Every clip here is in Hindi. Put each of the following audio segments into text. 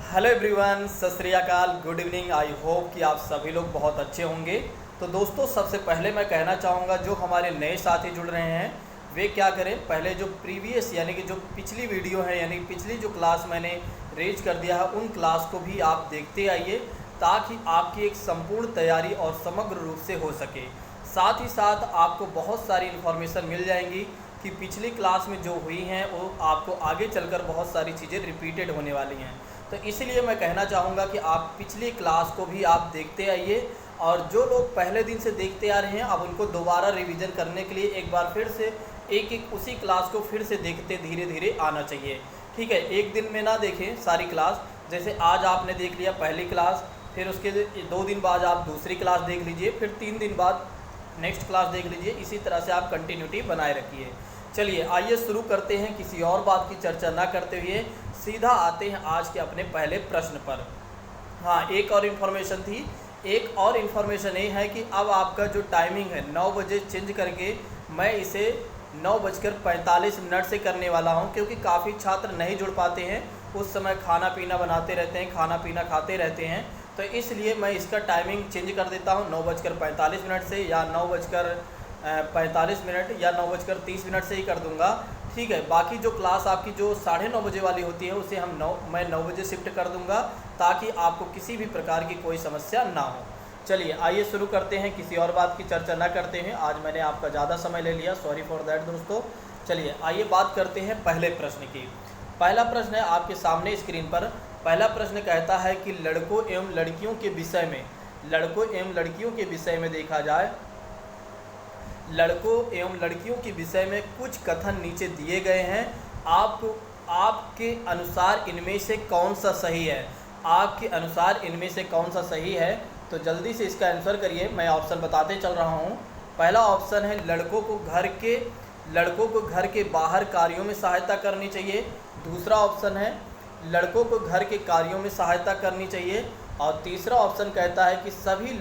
हेलो एवरीवन, सत श्री अकाल, गुड इवनिंग। आई होप कि आप सभी लोग बहुत अच्छे होंगे। तो दोस्तों, सबसे पहले मैं कहना चाहूँगा जो हमारे नए साथी जुड़ रहे हैं वे क्या करें, पहले जो प्रीवियस यानी कि जो पिछली वीडियो है यानी पिछली जो क्लास मैंने रेज कर दिया है उन क्लास को भी आप देखते आइए, ताकि आपकी एक संपूर्ण तैयारी और समग्र रूप से हो सके। साथ ही साथ आपको बहुत सारी इन्फॉर्मेशन मिल जाएंगी कि पिछली क्लास में जो हुई हैं वो आपको आगे चलकर बहुत सारी चीज़ें रिपीटेड होने वाली हैं। तो इसलिए मैं कहना चाहूँगा कि आप पिछली क्लास को भी आप देखते आइए, और जो लोग पहले दिन से देखते आ रहे हैं अब उनको दोबारा रिवीजन करने के लिए एक बार फिर से एक उसी क्लास को फिर से देखते धीरे धीरे आना चाहिए। ठीक है, एक दिन में ना देखें सारी क्लास। जैसे आज आपने देख लिया पहली क्लास, फिर उसके 2 दिन बाद आप दूसरी क्लास देख लीजिए, फिर 3 दिन बाद नेक्स्ट क्लास देख लीजिए। इसी तरह से आप कंटिन्यूटी बनाए रखिए। चलिए आइए शुरू करते हैं, किसी और बात की चर्चा ना करते हुए सीधा आते हैं आज के अपने पहले प्रश्न पर। हाँ, एक और इन्फॉर्मेशन थी। एक और इन्फॉर्मेशन ये है कि अब आपका जो टाइमिंग है 9 बजे चेंज करके मैं इसे 9:45 से करने वाला हूँ, क्योंकि काफ़ी छात्र नहीं जुड़ पाते हैं, उस समय खाना पीना बनाते रहते हैं, खाना पीना खाते रहते हैं। तो इसलिए मैं इसका टाइमिंग चेंज कर देता हूँ 9:45 से, या 9:45 या 9:30 से ही कर दूँगा। ठीक है, बाकी जो क्लास आपकी जो 9:30 बजे वाली होती है उसे मैं 9 बजे शिफ्ट कर दूंगा, ताकि आपको किसी भी प्रकार की कोई समस्या ना हो। चलिए आइए शुरू करते हैं, किसी और बात की चर्चा ना करते हैं। आज मैंने आपका ज़्यादा समय ले लिया, सॉरी फॉर दैट दोस्तों। चलिए आइए बात करते हैं पहले प्रश्न की। पहला प्रश्न है आपके सामने स्क्रीन पर। पहला प्रश्न कहता है कि लड़कों एवं लड़कियों के विषय में देखा जाए, लड़कों एवं लड़कियों के विषय में कुछ कथन नीचे दिए गए हैं। आपके अनुसार इनमें से कौन सा सही है? आपके अनुसार इनमें से कौन सा सही है? तो जल्दी से इसका आंसर करिए। मैं ऑप्शन बताते चल रहा हूँ। पहला ऑप्शन है लड़कों को घर के बाहर कार्यों में सहायता करनी चाहिए। दूसरा ऑप्शन है लड़कों को घर के कार्यों में सहायता करनी चाहिए। और तीसरा ऑप्शन कहता है कि सभी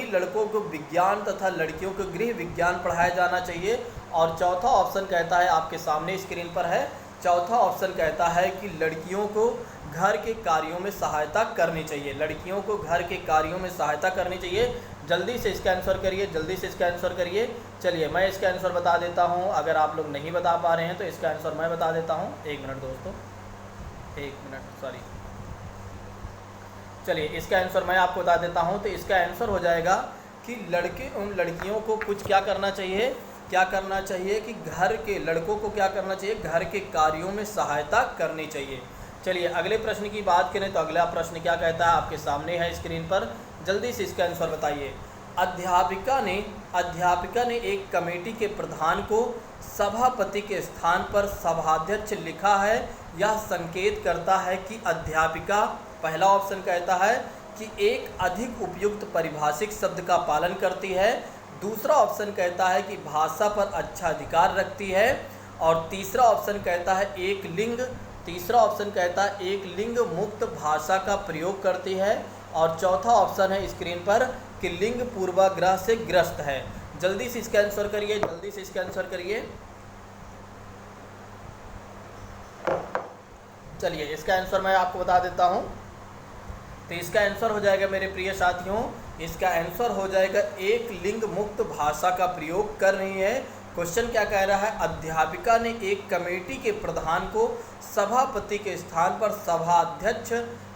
लड़कों को विज्ञान तथा लड़कियों को गृह विज्ञान पढ़ाया जाना चाहिए। और चौथा ऑप्शन कहता है, आपके सामने स्क्रीन पर है, चौथा ऑप्शन कहता है कि लड़कियों को घर के कार्यों में सहायता करनी चाहिए। लड़कियों को घर के कार्यों में सहायता करनी चाहिए। जल्दी से इसका आंसर करिए, चलिए मैं इसका आंसर बता देता हूँ। अगर आप लोग नहीं बता पा रहे हैं तो इसका आंसर मैं बता देता हूँ। 1 मिनट दोस्तों, 1 मिनट, सॉरी। चलिए इसका आंसर मैं आपको बता देता हूं। तो इसका आंसर हो जाएगा कि लड़के उन लड़कियों को कुछ क्या करना चाहिए कि लड़कों को क्या करना चाहिए, घर के कार्यों में सहायता करनी चाहिए। चलिए अगले प्रश्न की बात करें तो अगला प्रश्न क्या कहता है, आपके सामने है स्क्रीन पर। जल्दी से इसका आंसर बताइए। अध्यापिका ने एक कमेटी के प्रधान को सभापति के स्थान पर सभाध्यक्ष लिखा है। यह संकेत करता है कि अध्यापिका, पहला ऑप्शन कहता है कि एक अधिक उपयुक्त पारिभाषिक शब्द का पालन करती है। दूसरा ऑप्शन कहता है कि भाषा पर अच्छा अधिकार रखती है। और तीसरा ऑप्शन कहता है एक लिंग मुक्त भाषा का प्रयोग करती है। और चौथा ऑप्शन है स्क्रीन पर कि लिंग पूर्वाग्रह से ग्रस्त है। जल्दी से इसका आंसर करिए, चलिए इसका आंसर मैं आपको बता देता हूँ। तो इसका आंसर हो जाएगा मेरे प्रिय साथियों, इसका आंसर हो जाएगा एक लिंग मुक्त भाषा का प्रयोग कर रही है। क्वेश्चन क्या कह रहा है, अध्यापिका ने एक कमेटी के प्रधान को सभापति के स्थान पर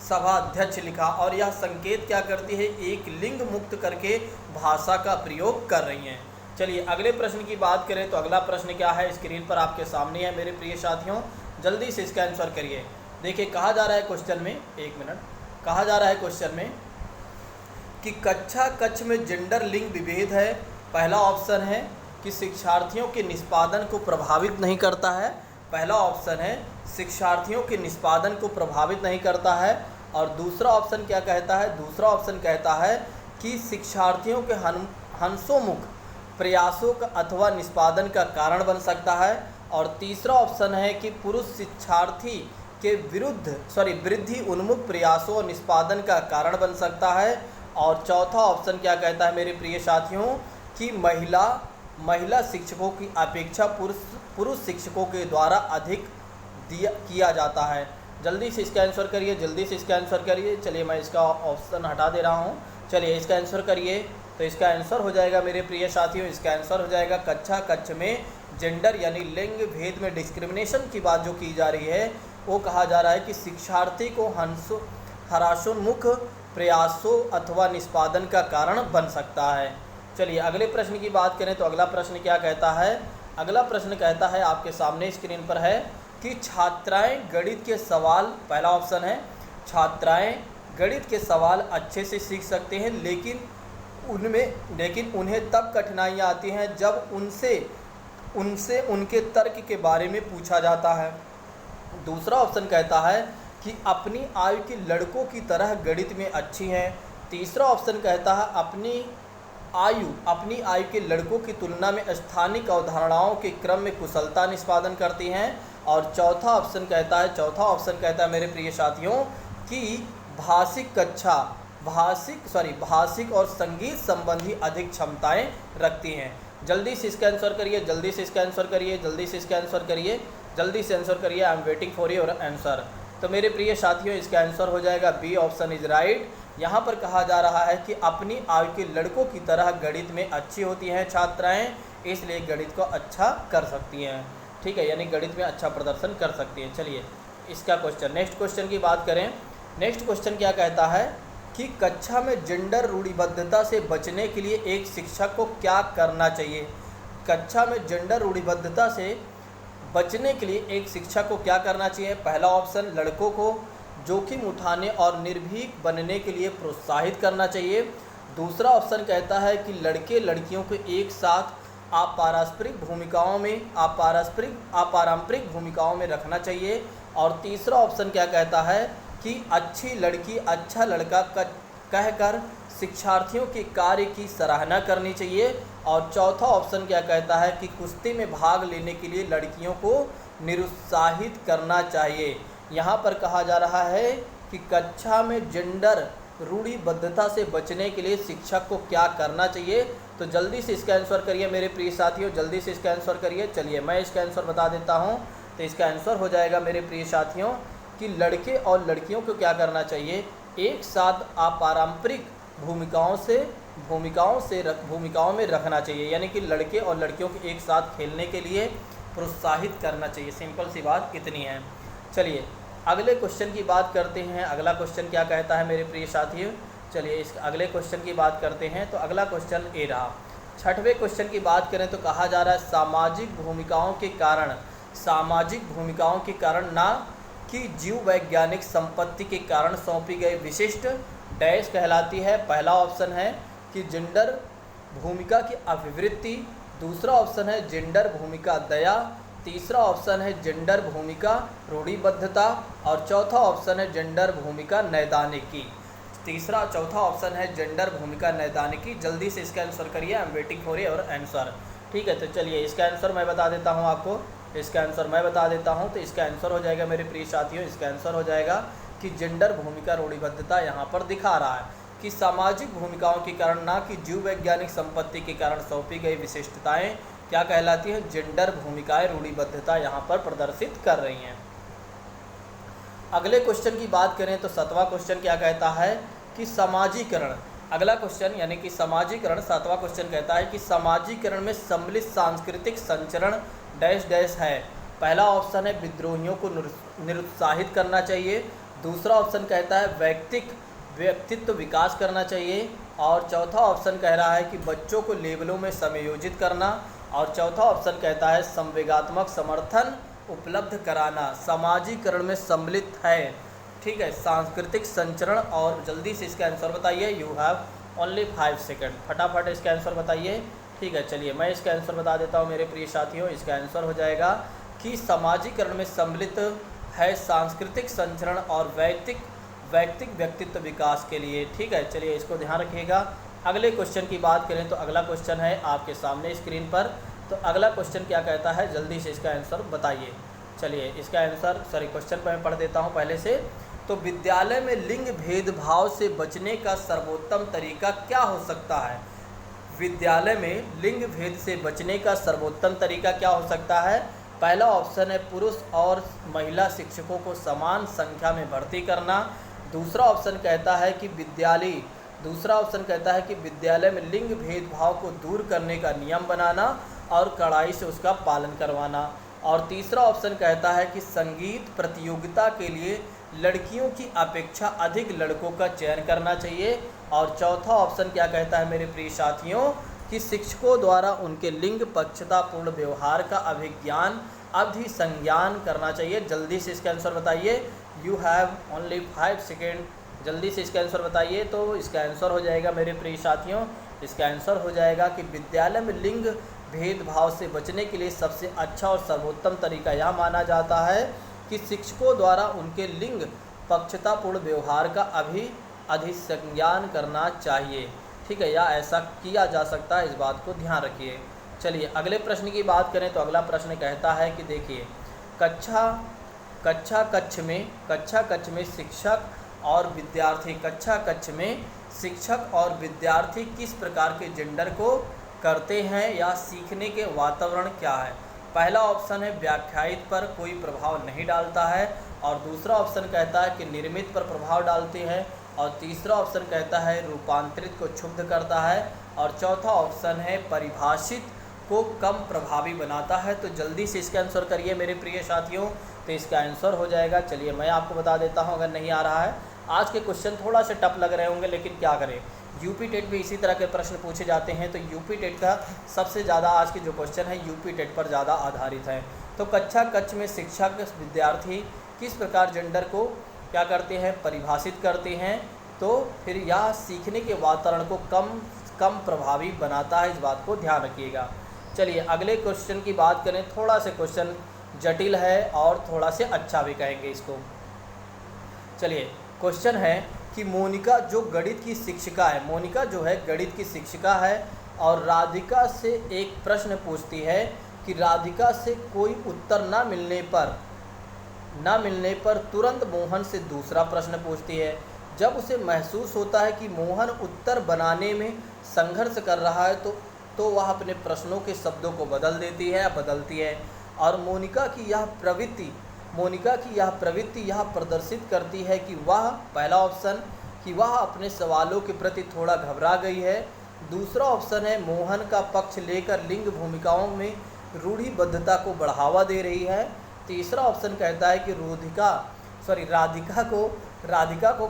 सभाध्यक्ष लिखा, और यह संकेत क्या करती है, एक लिंग मुक्त करके भाषा का प्रयोग कर रही हैं। चलिए अगले प्रश्न की बात करें तो अगला प्रश्न क्या है, स्क्रीन पर आपके सामने है मेरे प्रिय साथियों। जल्दी से इसका आंसर करिए। देखिए कहा जा रहा है क्वेश्चन में, 1 मिनट, कहा जा रहा है क्वेश्चन में कि कक्ष में जेंडर लिंग विभेद है। पहला ऑप्शन है कि शिक्षार्थियों के निष्पादन को प्रभावित नहीं करता है। पहला ऑप्शन है शिक्षार्थियों के निष्पादन को प्रभावित नहीं करता है। और दूसरा ऑप्शन क्या कहता है, दूसरा ऑप्शन कहता है कि शिक्षार्थियों के हंसोमुख प्रयासों का अथवा निष्पादन का कारण बन सकता है। और तीसरा ऑप्शन है कि पुरुष शिक्षार्थी के वृद्धि उन्मुख प्रयासों और निष्पादन का कारण बन सकता है। और चौथा ऑप्शन क्या कहता है मेरे प्रिय साथियों कि महिला शिक्षकों की अपेक्षा पुरुष शिक्षकों के द्वारा अधिक किया जाता है। जल्दी से इसका आंसर करिए, जल्दी से इसका आंसर करिए। चलिए मैं इसका ऑप्शन हटा दे रहा हूँ। चलिए इसका आंसर करिए। तो इसका आंसर हो जाएगा मेरे प्रिय साथियों, इसका आंसर हो जाएगा कक्षा। कक्ष में जेंडर यानी लिंग भेद में डिस्क्रिमिनेशन की बात जो की जा रही है, वो कहा जा रहा है कि शिक्षार्थी को हरासोन्मुख प्रयासों अथवा निष्पादन का कारण बन सकता है। चलिए अगले प्रश्न की बात करें तो अगला प्रश्न क्या कहता है। अगला प्रश्न कहता है, आपके सामने स्क्रीन पर है कि छात्राएं गणित के सवाल, पहला ऑप्शन है छात्राएं गणित के सवाल अच्छे से सीख सकते हैं, लेकिन उन्हें तब कठिनाइयाँ आती हैं जब उनसे उनके तर्क के बारे में पूछा जाता है। दूसरा ऑप्शन कहता है कि अपनी आयु के लड़कों की तरह गणित में अच्छी हैं। तीसरा ऑप्शन कहता है अपनी आयु के लड़कों की तुलना में स्थानिक अवधारणाओं के क्रम में कुशलता निष्पादन करती हैं। और चौथा ऑप्शन कहता है मेरे प्रिय साथियों कि भाषिक और संगीत संबंधी अधिक क्षमताएं रखती हैं। जल्दी से इसका आंसर करिए, जल्दी से इसका आंसर करिए, जल्दी से इसका आंसर करिए, जल्दी से आंसर करिए। I am waiting for your answer. तो मेरे प्रिय साथियों इसका आंसर हो जाएगा बी ऑप्शन इज राइट। यहाँ पर कहा जा रहा है कि अपनी आयु के लड़कों की तरह गणित में अच्छी होती हैं छात्राएं, इसलिए गणित को अच्छा कर सकती हैं। ठीक है, यानी गणित में अच्छा प्रदर्शन कर सकती हैं। चलिए इसका क्वेश्चन, नेक्स्ट क्वेश्चन की बात करें। नेक्स्ट क्वेश्चन क्या कहता है कि कक्षा में जेंडर रूढ़िबद्धता से बचने के लिए एक शिक्षक को क्या करना चाहिए। कक्षा में जेंडर रूढ़िबद्धता से बचने के लिए एक शिक्षक को क्या करना चाहिए। पहला ऑप्शन, लड़कों को जोखिम उठाने और निर्भीक बनने के लिए प्रोत्साहित करना चाहिए। दूसरा ऑप्शन कहता है कि लड़के लड़कियों को एक साथ अपारंपरिक भूमिकाओं में रखना चाहिए। और तीसरा ऑप्शन क्या कहता है कि अच्छी लड़की अच्छा लड़का कहकर शिक्षार्थियों के कार्य की सराहना करनी चाहिए। और चौथा ऑप्शन क्या कहता है कि कुश्ती में भाग लेने के लिए लड़कियों को निरुत्साहित करना चाहिए। यहाँ पर कहा जा रहा है कि कक्षा में जेंडर रूढ़िबद्धता से बचने के लिए शिक्षक को क्या करना चाहिए। तो जल्दी से इसका आंसर करिए मेरे प्रिय साथियों, जल्दी से इसका आंसर करिए। चलिए मैं इसका आंसर बता देता हूँ। तो इसका आंसर हो जाएगा मेरे प्रिय साथियों कि लड़के और लड़कियों को क्या करना चाहिए, एक साथ अपारंपरिक भूमिकाओं में रखना चाहिए, यानी कि लड़के और लड़कियों को एक साथ खेलने के लिए प्रोत्साहित करना चाहिए। सिंपल सी बात इतनी है। चलिए अगले क्वेश्चन की बात करते हैं। अगला क्वेश्चन क्या कहता है मेरे प्रिय साथियों। चलिए इस अगले क्वेश्चन की बात करते हैं। तो अगला क्वेश्चन ए रहा। छठवें क्वेश्चन की बात करें तो कहा जा रहा है सामाजिक भूमिकाओं के कारण ना कि जीव वैज्ञानिक संपत्ति के कारण सौंपी गई विशिष्ट डैश कहलाती है। पहला ऑप्शन है कि जेंडर भूमिका की अभिवृत्ति। दूसरा ऑप्शन है जेंडर भूमिका दया। तीसरा ऑप्शन है जेंडर भूमिका रूढ़िबद्धता। और चौथा ऑप्शन है जेंडर भूमिका नैदानिकी। चौथा ऑप्शन है जेंडर भूमिका नैदानिकी। जल्दी से इसका आंसर करिए। I am waiting for your answer. ठीक है, तो चलिए इसका आंसर मैं बता देता हूँ आपको। इसका आंसर मैं बता देता हूँ। तो इसका आंसर हो जाएगा मेरे प्रिय साथियों, इसका आंसर हो जाएगा कि जेंडर भूमिका रूढ़िबद्धता यहाँ पर दिखा रहा है कि सामाजिक भूमिकाओं के कारण ना कि जीव वैज्ञानिक संपत्ति के कारण सौंपी गई विशिष्टताएं क्या कहलाती हैं, जेंडर भूमिकाएं रूढ़िबद्धता यहाँ पर प्रदर्शित कर रही हैं। अगले क्वेश्चन की बात करें तो 7वां क्वेश्चन क्या कहता है कि समाजीकरण। अगला क्वेश्चन यानी कि समाजीकरण 7वां क्वेश्चन कहता है कि समाजीकरण में सम्मिलित सांस्कृतिक संचरण डैश डैश है। पहला ऑप्शन है विद्रोहियों को निरुत्साहित करना चाहिए। दूसरा ऑप्शन कहता है व्यक्तित्व विकास करना चाहिए। और चौथा ऑप्शन कह रहा है कि बच्चों को लेबलों में समायोजित करना। और चौथा ऑप्शन कहता है संवेगात्मक समर्थन उपलब्ध कराना। समाजीकरण में सम्मिलित है, ठीक है, सांस्कृतिक संचरण। और जल्दी से इसका आंसर बताइए। You have only 5 second. फटाफट इसका आंसर बताइए। ठीक है, चलिए मैं इसका आंसर बता देता हूँ मेरे प्रिय साथियों। इसका आंसर हो जाएगा कि समाजीकरण में सम्मिलित है सांस्कृतिक संचरण और व्यक्तित्व विकास के लिए। ठीक है, चलिए इसको ध्यान रखिएगा। अगले क्वेश्चन की बात करें तो अगला क्वेश्चन है आपके सामने स्क्रीन पर। तो अगला क्वेश्चन क्या कहता है, जल्दी से इसका आंसर बताइए। चलिए इसका आंसर क्वेश्चन मैं पढ़ देता हूँ पहले से। तो विद्यालय में लिंग भेदभाव से बचने का सर्वोत्तम तरीका क्या हो सकता है। विद्यालय में लिंग भेद से बचने का सर्वोत्तम तरीका क्या हो सकता है। पहला ऑप्शन है पुरुष और महिला शिक्षकों को समान संख्या में भर्ती करना। दूसरा ऑप्शन कहता है कि विद्यालय में लिंग भेदभाव को दूर करने का नियम बनाना और कड़ाई से उसका पालन करवाना। और तीसरा ऑप्शन कहता है कि संगीत प्रतियोगिता के लिए लड़कियों की अपेक्षा अधिक लड़कों का चयन करना चाहिए। और चौथा ऑप्शन क्या कहता है मेरे प्रिय साथियों, कि शिक्षकों द्वारा उनके लिंग पक्षतापूर्ण व्यवहार का अभिसंज्ञान करना चाहिए। जल्दी से इसका आंसर बताइए। You have only 5 second. जल्दी से इसका आंसर बताइए। तो इसका आंसर हो जाएगा मेरे प्रिय साथियों, इसका आंसर हो जाएगा कि विद्यालय में लिंग भेदभाव से बचने के लिए सबसे अच्छा और सर्वोत्तम तरीका यह माना जाता है कि शिक्षकों द्वारा उनके लिंग पक्षतापूर्ण व्यवहार का अधिसंज्ञान करना चाहिए। ठीक है, या ऐसा किया जा सकता है, इस बात को ध्यान रखिए। चलिए अगले प्रश्न की बात करें तो अगला प्रश्न कहता है कि देखिए, कक्षा कक्ष में शिक्षक और विद्यार्थी किस प्रकार के जेंडर को करते हैं या सीखने के वातावरण क्या है। पहला ऑप्शन है व्याख्यायित पर कोई प्रभाव नहीं डालता है, और दूसरा ऑप्शन कहता है कि निर्मित पर प्रभाव डालते हैं, और तीसरा ऑप्शन कहता है रूपांतरित को क्षुब्ध करता है, और चौथा ऑप्शन है परिभाषित को कम प्रभावी बनाता है। तो जल्दी से इसका आंसर करिए मेरे प्रिय साथियों। तो इसका आंसर हो जाएगा, चलिए मैं आपको बता देता हूं, अगर नहीं आ रहा है। आज के क्वेश्चन थोड़ा से टफ लग रहे होंगे, लेकिन क्या करें, यूपी टेट में इसी तरह के प्रश्न पूछे जाते हैं। तो यूपी टेट का सबसे ज़्यादा आज के जो क्वेश्चन है यूपी टेट पर ज़्यादा आधारित है। तो कक्षा कक्ष में शिक्षक विद्यार्थी किस प्रकार जेंडर को क्या करते हैं, परिभाषित करते हैं। तो फिर यह सीखने के वातावरण को कम प्रभावी बनाता है, इस बात को ध्यान रखिएगा। चलिए अगले क्वेश्चन की बात करें। थोड़ा से क्वेश्चन जटिल है और थोड़ा से अच्छा भी कहेंगे इसको। चलिए क्वेश्चन है कि मोनिका जो गणित की शिक्षिका है, मोनिका जो है गणित की शिक्षिका है, और राधिका से एक प्रश्न पूछती है कि राधिका से कोई उत्तर न मिलने पर तुरंत मोहन से दूसरा प्रश्न पूछती है। जब उसे महसूस होता है कि मोहन उत्तर बनाने में संघर्ष कर रहा है तो वह अपने प्रश्नों के शब्दों को बदलती है, और मोनिका की यह प्रवृत्ति यह प्रदर्शित करती है कि वह, पहला ऑप्शन कि वह अपने सवालों के प्रति थोड़ा घबरा गई है। दूसरा ऑप्शन है मोहन का पक्ष लेकर लिंग भूमिकाओं में रूढ़िबद्धता को बढ़ावा दे रही है। तीसरा ऑप्शन कहता है कि राधिका को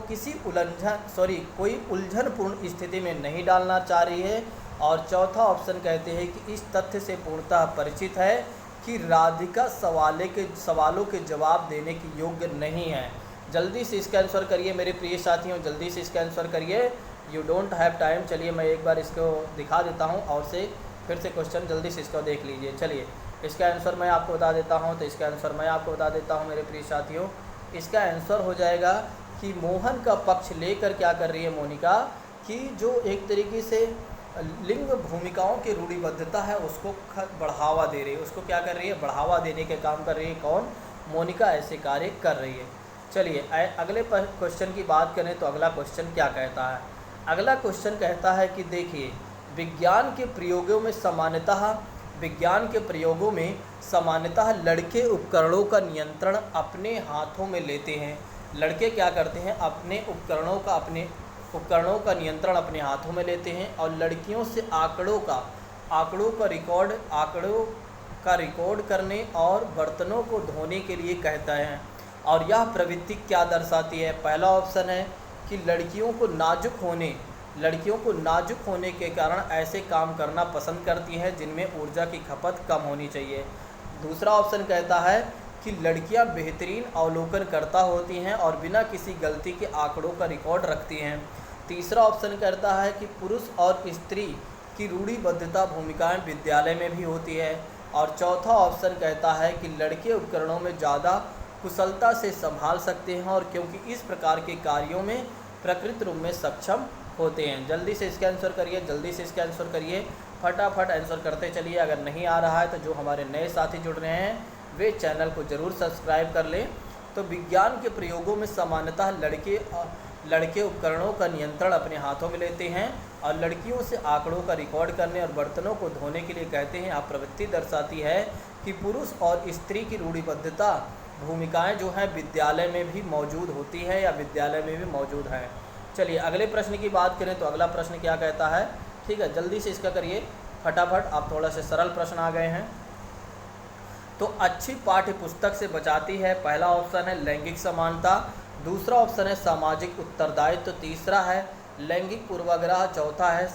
कोई उलझनपूर्ण स्थिति में नहीं डालना चाह रही है। और चौथा ऑप्शन कहते हैं कि इस तथ्य से पूर्णतः परिचित है कि राधिका सवालों के जवाब देने की योग्य नहीं है। जल्दी से इसका आंसर करिए मेरे प्रिय साथियों, जल्दी से इसका आंसर करिए। You don't have time. चलिए मैं एक बार इसको दिखा देता हूँ और फिर से क्वेश्चन जल्दी से इसको देख लीजिए। चलिए इसका आंसर मैं आपको बता देता हूँ। तो इसका आंसर मैं आपको बता देता हूँ मेरे प्रिय साथियों। इसका आंसर हो जाएगा कि मोहन का पक्ष लेकर क्या कर रही है मोनिका, कि जो एक तरीके से लिंग भूमिकाओं की रूढ़िबद्धता है उसको बढ़ावा दे रही है, उसको क्या कर रही है, बढ़ावा देने के काम कर रही है। कौन? मोनिका ऐसे कार्य कर रही है। चलिए अगले क्वेश्चन की बात करें तो अगला क्वेश्चन क्या कहता है। अगला क्वेश्चन कहता है कि देखिए, विज्ञान के प्रयोगों में सामान्यतः लड़के उपकरणों का नियंत्रण अपने हाथों में लेते हैं। लड़के क्या करते हैं, अपने उपकरणों का नियंत्रण अपने हाथों में लेते हैं, और लड़कियों से आंकड़ों का रिकॉर्ड करने और बर्तनों को धोने के लिए कहता है। और यह प्रवृत्ति क्या दर्शाती है? पहला ऑप्शन है कि लड़कियों को नाजुक होने के कारण ऐसे काम करना पसंद करती हैं जिनमें ऊर्जा की खपत कम होनी चाहिए। दूसरा ऑप्शन कहता है कि लड़कियां बेहतरीन अवलोकनकर्ता होती हैं और बिना किसी गलती के आंकड़ों का रिकॉर्ड रखती हैं। तीसरा ऑप्शन कहता है कि पुरुष और स्त्री की रूढ़िबद्धता भूमिकाएं विद्यालय में भी होती है। और चौथा ऑप्शन कहता है कि लड़के उपकरणों में ज़्यादा कुशलता से संभाल सकते हैं और क्योंकि इस प्रकार के कार्यों में प्रकृति रूप में सक्षम होते हैं। जल्दी से इसका आंसर करिए, जल्दी से इसका आंसर करिए, फटाफट आंसर करते चलिए। अगर नहीं आ रहा है तो जो हमारे नए साथी जुड़ रहे हैं वे चैनल को ज़रूर सब्सक्राइब कर लें। तो विज्ञान के प्रयोगों में सामान्यतः लड़के उपकरणों का नियंत्रण अपने हाथों में लेते हैं और लड़कियों से आंकड़ों का रिकॉर्ड करने और बर्तनों को धोने के लिए कहते हैं। यह प्रवृत्ति दर्शाती है कि पुरुष और स्त्री की रूढ़िबद्धता भूमिकाएं जो हैं विद्यालय में भी मौजूद होती है या विद्यालय में भी मौजूद है। चलिए अगले प्रश्न की बात करें तो अगला प्रश्न क्या कहता है, ठीक है, जल्दी से इसका करिए फटाफट, आप थोड़ा से सरल प्रश्न आ गए हैं। तो अच्छी पाठ्य पुस्तक से बचाती है, पहला ऑप्शन है लैंगिक समानता, दूसरा ऑप्शन है सामाजिक उत्तरदायित्व, तो तीसरा है लैंगिक पूर्वाग्रह, चौथा है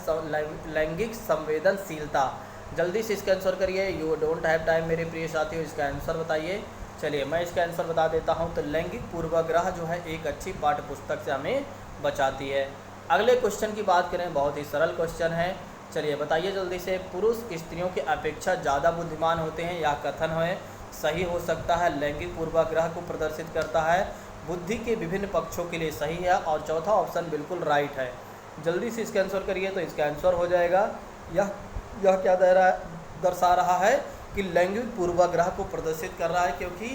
लैंगिक संवेदनशीलता। जल्दी से इसका आंसर करिए, यू डोंट हैव टाइम मेरे प्रिय साथियों, इसका आंसर बताइए। चलिए मैं इसका आंसर बता देता हूं, तो लैंगिक पूर्वाग्रह जो है एक अच्छी पाठ्य पुस्तक से हमें बचाती है। अगले क्वेश्चन की बात करें, बहुत ही सरल क्वेश्चन है, चलिए बताइए जल्दी से। पुरुष स्त्रियों की अपेक्षा ज़्यादा बुद्धिमान होते हैं, यह कथन है सही हो सकता है, लैंगिक पूर्वाग्रह को प्रदर्शित करता है, बुद्धि के विभिन्न पक्षों के लिए सही है, और चौथा ऑप्शन बिल्कुल राइट है। जल्दी से इसका आंसर करिए, तो इसका आंसर हो जाएगा यह क्या दर्शा रहा है कि लैंगिक पूर्वाग्रह को प्रदर्शित कर रहा है, क्योंकि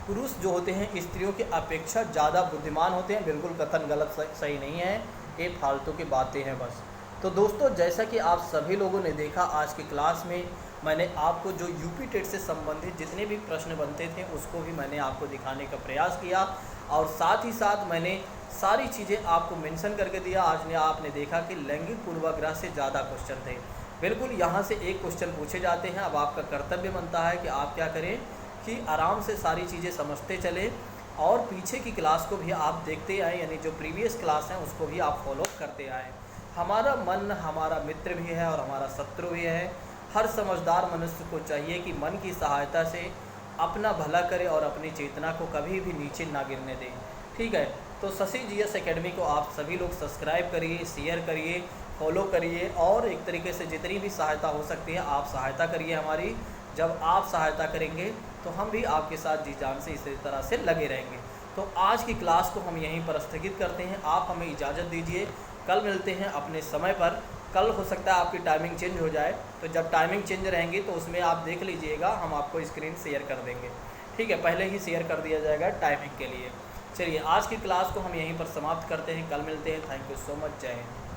पुरुष जो होते हैं स्त्रियों की अपेक्षा ज़्यादा बुद्धिमान होते हैं। बिल्कुल कथन गलत सही नहीं है, ये फालतू की बातें हैं बस। तो दोस्तों जैसा कि आप सभी लोगों ने देखा आज की क्लास में मैंने आपको जो यूपी टेट से संबंधित जितने भी प्रश्न बनते थे उसको भी मैंने आपको दिखाने का प्रयास किया, और साथ ही साथ मैंने सारी चीज़ें आपको मेंशन करके दिया। आज ने आपने देखा कि लैंगिक पूर्वाग्रह से ज़्यादा क्वेश्चन थे, बिल्कुल यहाँ से एक क्वेश्चन पूछे जाते हैं। अब आपका कर्तव्य बनता है कि आप क्या करें कि आराम से सारी चीज़ें समझते चलें और पीछे की क्लास को भी आप देखते आए, यानी जो प्रीवियस क्लास हैं उसको भी आप फॉलो करते आए। हमारा मन हमारा मित्र भी है और हमारा शत्रु भी है। हर समझदार मनुष्य को चाहिए कि मन की सहायता से अपना भला करे और अपनी चेतना को कभी भी नीचे ना गिरने दें, ठीक है। तो शशि जीएस एकेडमी को आप सभी लोग सब्सक्राइब करिए, शेयर करिए, फॉलो करिए, और एक तरीके से जितनी भी सहायता हो सकती है आप सहायता करिए हमारी। जब आप सहायता करेंगे तो हम भी आपके साथ जी जान से इसी तरह से लगे रहेंगे। तो आज की क्लास को हम यहीं पर स्थगित करते हैं, आप हमें इजाज़त दीजिए, कल मिलते हैं अपने समय पर। कल हो सकता है आपकी टाइमिंग चेंज हो जाए, तो जब टाइमिंग चेंज रहेंगी तो उसमें आप देख लीजिएगा, हम आपको स्क्रीन शेयर कर देंगे, ठीक है, पहले ही शेयर कर दिया जाएगा टाइमिंग के लिए। चलिए आज की क्लास को हम यहीं पर समाप्त करते हैं, कल मिलते हैं। थैंक यू सो मच, जय हिंद।